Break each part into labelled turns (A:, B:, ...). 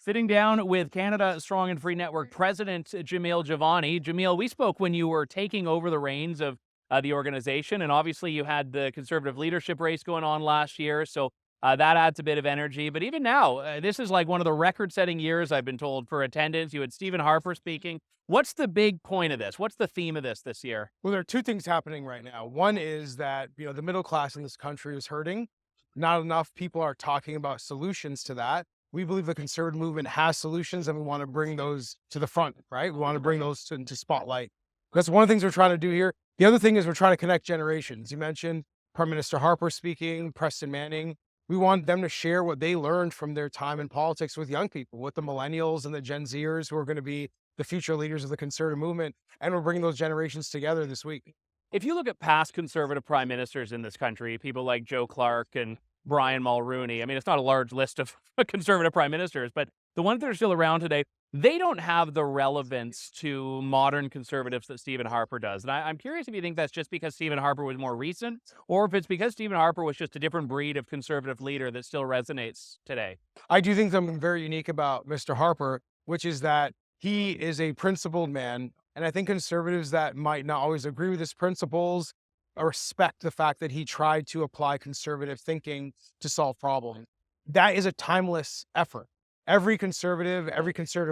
A: Sitting down with Canada Strong and Free Network President Jamil Jivani. Jamil, we spoke when you were taking over the reins of the organization, and obviously you had the Conservative leadership race going on last year, so that adds a bit of energy. But even now, this is like one of the record-setting years, I've been told, for attendance. You had Stephen Harper speaking. What's the big point of this? What's the theme of this year?
B: Well, there are two things happening right now. One is that, the middle class in this country is hurting. Not enough people are talking about solutions to that. We believe the conservative movement has solutions and we want to bring those to the front, right? We want to bring those into spotlight. That's one of the things we're trying to do here. The other thing is we're trying to connect generations. You mentioned Prime Minister Harper speaking, Preston Manning. We want them to share what they learned from their time in politics with young people, with the millennials and the Gen Zers who are going to be the future leaders of the conservative movement. And we're bringing those generations together this week.
A: If you look at past Conservative prime ministers in this country, people like Joe Clark and Brian Mulroney, I mean, it's not a large list of Conservative prime ministers, but the ones that are still around today, they don't have the relevance to modern Conservatives that Stephen Harper does. And I'm curious if you think that's just because Stephen Harper was more recent, or if it's because Stephen Harper was just a different breed of Conservative leader that still resonates today.
B: I do think something very unique about Mr. Harper, which is that he is a principled man. And I think conservatives that might not always agree with his principles respect the fact that he tried to apply conservative thinking to solve problems. That is a timeless effort. Every conservative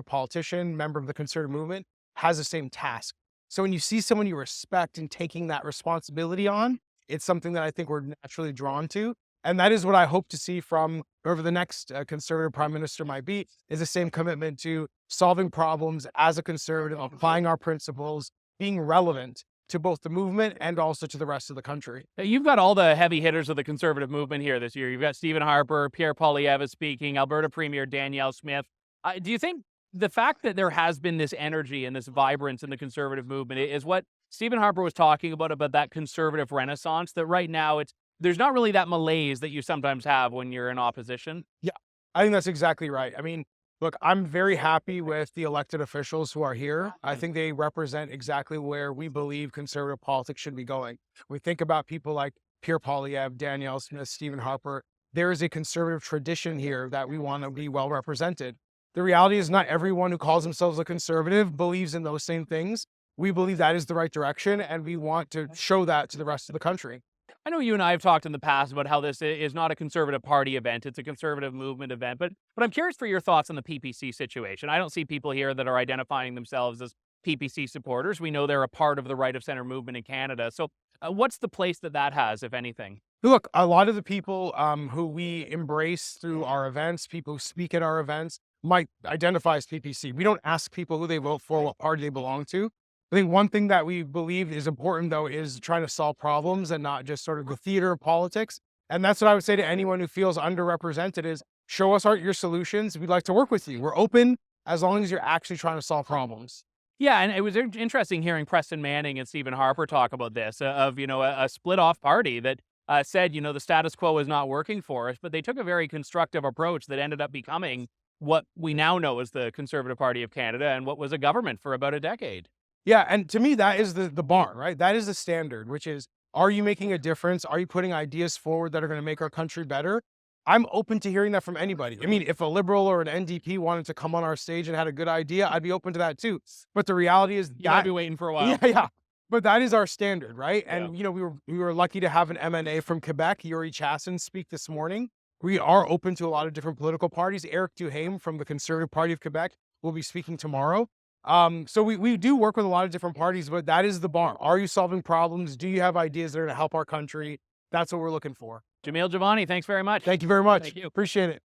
B: politician, member of the conservative movement has the same task. So when you see someone you respect and taking that responsibility on, it's something that I think we're naturally drawn to. And that is what I hope to see from whoever the next conservative prime minister might be, is the same commitment to solving problems as a conservative, applying our principles, being relevant to both the movement and also to the rest of the country.
A: You've got all the heavy hitters of the Conservative movement here this year. You've got Stephen Harper, Pierre Poilievre speaking, Alberta Premier Danielle Smith. Do you think the fact that there has been this energy and this vibrance in the Conservative movement is what Stephen Harper was talking about that conservative renaissance, that right now there's not really that malaise that you sometimes have when you're in opposition?
B: Yeah, I think that's exactly right. I mean, look, I'm very happy with the elected officials who are here. I think they represent exactly where we believe conservative politics should be going. We think about people like Pierre Poilievre, Danielle Smith, Stephen Harper. There is a conservative tradition here that we want to be well represented. The reality is not everyone who calls themselves a conservative believes in those same things. We believe that is the right direction, and we want to show that to the rest of the country.
A: I know you and I have talked in the past about how this is not a Conservative Party event, it's a Conservative movement event, but I'm curious for your thoughts on the PPC situation. I don't see people here that are identifying themselves as PPC supporters. We know they're a part of the right of center movement in Canada. So what's the place that has, if anything?
B: Look, a lot of the people who we embrace through our events, people who speak at our events, might identify as PPC. We don't ask people who they vote for, what party they belong to. I think one thing that we believe is important, though, is trying to solve problems and not just sort of the theater of politics. And that's what I would say to anyone who feels underrepresented is show us your solutions. We'd like to work with you. We're open as long as you're actually trying to solve problems.
A: Yeah, and it was interesting hearing Preston Manning and Stephen Harper talk about this, of, a split-off party that said, the status quo is not working for us, but they took a very constructive approach that ended up becoming what we now know as the Conservative Party of Canada and what was a government for about a decade.
B: Yeah, and to me, that is the bar, right? That is the standard, which is, are you making a difference? Are you putting ideas forward that are going to make our country better? I'm open to hearing that from anybody. I mean, if a Liberal or an NDP wanted to come on our stage and had a good idea, I'd be open to that too. But the reality is
A: you might be waiting for a while.
B: Yeah. But that is our standard, right?
A: Yeah.
B: And, we were lucky to have an MNA from Quebec, Yuri Chassin, speak this morning. We are open to a lot of different political parties. Eric Duhaime from the Conservative Party of Quebec will be speaking tomorrow. So we do work with a lot of different parties, but that is the bar. Are you solving problems? Do you have ideas that are going to help our country? That's what we're looking for.
A: Jamil Jivani, thanks very much.
B: Thank you very much.
A: Thank you.
B: Appreciate it.